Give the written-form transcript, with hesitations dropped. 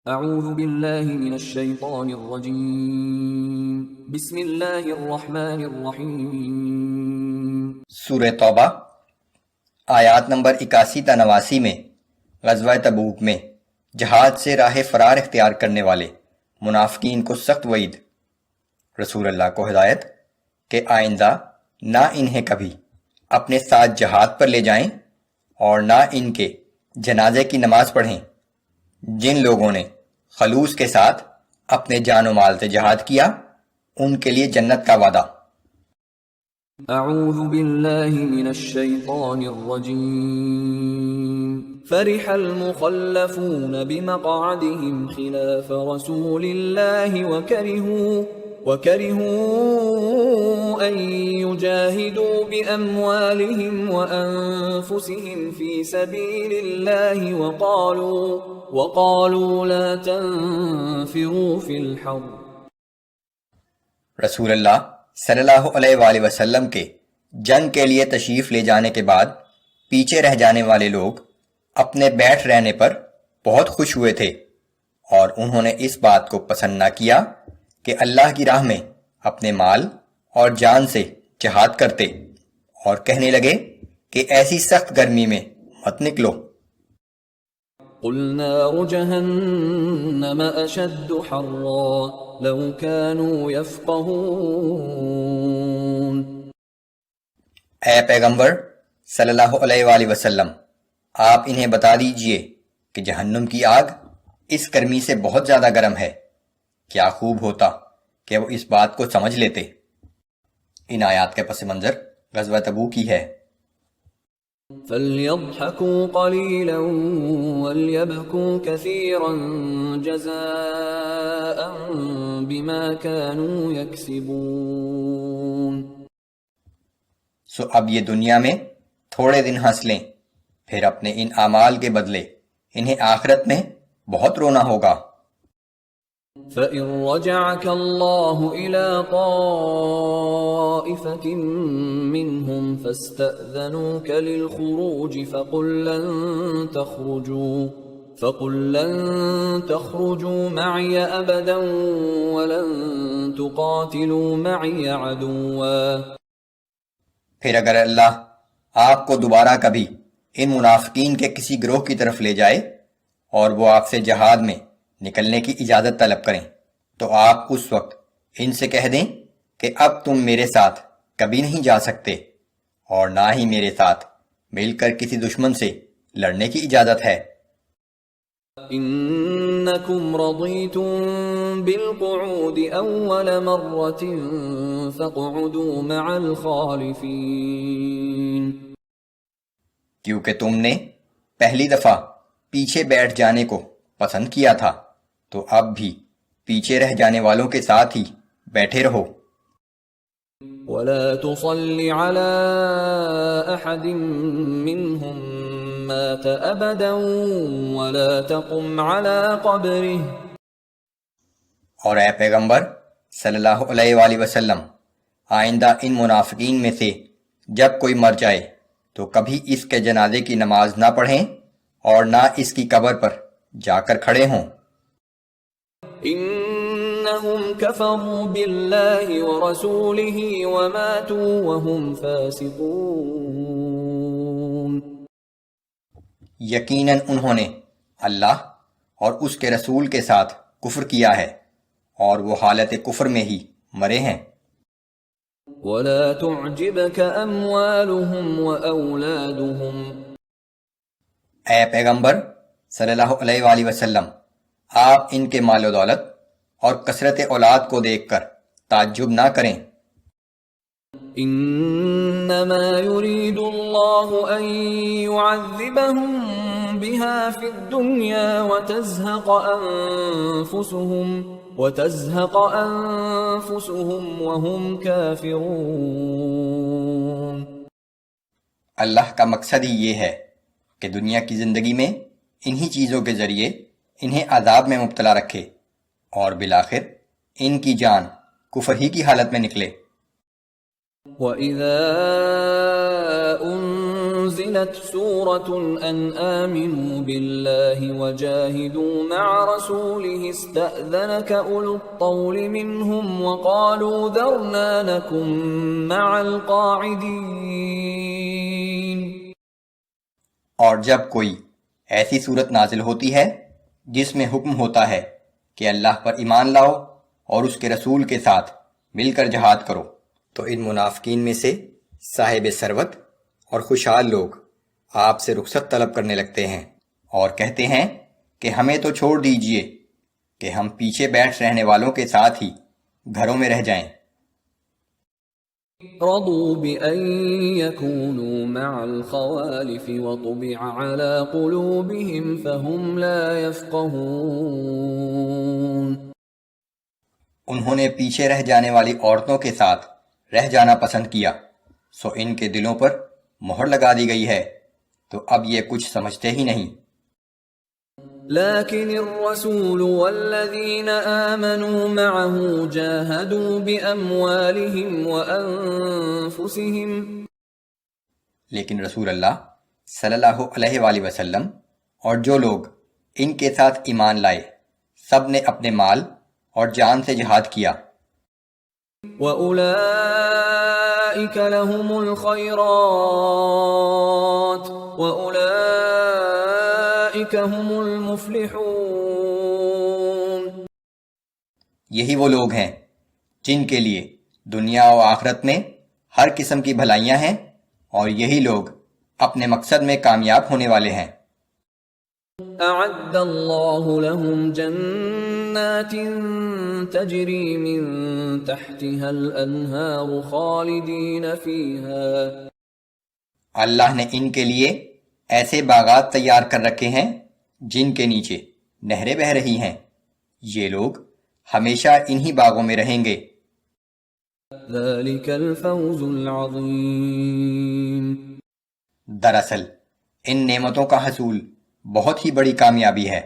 اعوذ باللہ من الشیطان الرجیم بسم اللہ الرحمن الرحیم۔ سورہ توبہ آیات نمبر 81 تا 89 میں غزوہ تبوک میں جہاد سے راہ فرار اختیار کرنے والے منافقین کو سخت وعید۔ رسول اللہ کو ہدایت کہ آئندہ نہ انہیں کبھی اپنے ساتھ جہاد پر لے جائیں اور نہ ان کے جنازے کی نماز پڑھیں۔ جن لوگوں نے خلوص کے ساتھ اپنے جان و مال سے جہاد کیا ان کے لیے جنت کا وعدہ۔ اعوذ باللہ من الشیطان الرجیم۔ فرح المخلفون بمقعدهم خلاف رسول اللہ وكرهوا أن يجاهدوا بأموالهم وأنفسهم في سبيل الله وقالوا لا تنفروا في الحر۔ رسول اللہ صلی اللہ علیہ وآلہ وسلم کے جنگ کے لیے تشریف لے جانے کے بعد پیچھے رہ جانے والے لوگ اپنے بیٹھ رہنے پر بہت خوش ہوئے تھے، اور انہوں نے اس بات کو پسند نہ کیا کہ اللہ کی راہ میں اپنے مال اور جان سے جہاد کرتے، اور کہنے لگے کہ ایسی سخت گرمی میں مت نکلو۔ قل نار جہنم اشد حرا لو كانوا يفقهون۔ اے پیغمبر صلی اللہ علیہ وآلہ وسلم، آپ انہیں بتا دیجئے کہ جہنم کی آگ اس گرمی سے بہت زیادہ گرم ہے۔ کیا خوب ہوتا کہ وہ اس بات کو سمجھ لیتے۔ ان آیات کے پس منظر غزوہ تبوک کی ہے۔ فَلْيَضْحَكُوا قَلِيلًا وَلْيَبْكُوا كَثِيرًا جَزَاءً بِمَا كَانُوا يَكْسِبُونَ۔ سو اب یہ دنیا میں تھوڑے دن ہنس لیں، پھر اپنے ان اعمال کے بدلے انہیں آخرت میں بہت رونا ہوگا۔ فَإِن رَّجَعَكَ اللَّهُ إِلَىٰ طَائِفَةٍ مِّنْهُمْ فَاسْتَأْذَنُوكَ لِلْخُرُوجِ فَقُل لَّن تَخْرُجُوا مَعِيَ أَبَدًا وَلَن تُقَاتِلُوا مَعِيَ عَدُوًّا۔ پھر اگر اللہ آپ کو دوبارہ کبھی ان منافقین کے کسی گروہ کی طرف لے جائے اور وہ آپ سے جہاد میں نکلنے کی اجازت طلب کریں، تو آپ اس وقت ان سے کہہ دیں کہ اب تم میرے ساتھ کبھی نہیں جا سکتے، اور نہ ہی میرے ساتھ مل کر کسی دشمن سے لڑنے کی اجازت ہے۔ انکم رضیتم بالقعود اول مرۃ فاقعدوا مع الخالفین۔ کیونکہ تم نے پہلی دفعہ پیچھے بیٹھ جانے کو پسند کیا تھا، تو اب بھی پیچھے رہ جانے والوں کے ساتھ ہی بیٹھے رہو۔ ولا تصل على احد منهم مات ابدا ولا تقم على قبره۔ اور اے پیغمبر صلی اللہ علیہ وآلہ وسلم، آئندہ ان منافقین میں سے جب کوئی مر جائے تو کبھی اس کے جنازے کی نماز نہ پڑھیں اور نہ اس کی قبر پر جا کر کھڑے ہوں۔ انہم کفروا باللہ ورسولہ وماتوا وہم فاسقون۔ یقیناً انہوں نے اللہ اور اس کے رسول کے ساتھ کفر کیا ہے، اور وہ حالت کفر میں ہی مرے ہیں۔ ولا تعجبک اموالہم واولادہم۔ اے پیغمبر صلی اللہ علیہ وآلہ وسلم، آپ ان کے مال و دولت اور کثرت اولاد کو دیکھ کر تعجب نہ کریں۔ انما يريد الله ان يعذبهم بها في الدنيا وتزهق انفسهم وهم كافرون۔ اللہ کا مقصد ہی یہ ہے کہ دنیا کی زندگی میں انہی چیزوں کے ذریعے انہیں عذاب میں مبتلا رکھے، اور بالآخر ان کی جان کفر ہی کی حالت میں نکلے۔ وَإِذَا أنزلت سورة أن آمنوا بالله وجاهدوا مع رسوله استأذنك أولو الطول منهم وقالوا ذرنا نكن مع القاعدين. اور جب کوئی ایسی صورت نازل ہوتی ہے جس میں حکم ہوتا ہے کہ اللہ پر ایمان لاؤ اور اس کے رسول کے ساتھ مل کر جہاد کرو، تو ان منافقین میں سے صاحب ثروت اور خوشحال لوگ آپ سے رخصت طلب کرنے لگتے ہیں اور کہتے ہیں کہ ہمیں تو چھوڑ دیجئے کہ ہم پیچھے بیٹھ رہنے والوں کے ساتھ ہی گھروں میں رہ جائیں. رضوا بأن يكونوا مع الخوالف وطبع على قلوبهم فهم لا يفقهون. انہوں نے پیچھے رہ جانے والی عورتوں کے ساتھ رہ جانا پسند کیا، سو ان کے دلوں پر مہر لگا دی گئی ہے، تو اب یہ کچھ سمجھتے ہی نہیں. لكن الرسول والذين آمنوا معه جاهدوا بأموالهم وأنفسهم. لیکن رسول اللہ صلی اللہ علیہ وآلہ وسلم اور جو لوگ ان کے ساتھ ایمان لائے سب نے اپنے مال اور جان سے جہاد کیا. وَأُولَئِكَ لَهُمُ الْخَيْرَاتُ وَأُولَئِكَ هُمُ الْمُفْلِحُونَ. یہی وہ لوگ ہیں جن کے لیے دنیا و آخرت میں ہر قسم کی بھلائیاں ہیں، اور یہی لوگ اپنے مقصد میں کامیاب ہونے والے ہیں. أعد الله لهم جنات تجري من تحتها الأنهار خالدين فيها. اللہ نے ان کے لیے ایسے باغات تیار کر رکھے ہیں جن کے نیچے نہریں بہہ رہی ہیں، یہ لوگ ہمیشہ انہی باغوں میں رہیں گے. ذلك الفوز العظيم. دراصل ان نعمتوں کا حصول بہت ہی بڑی کامیابی ہے.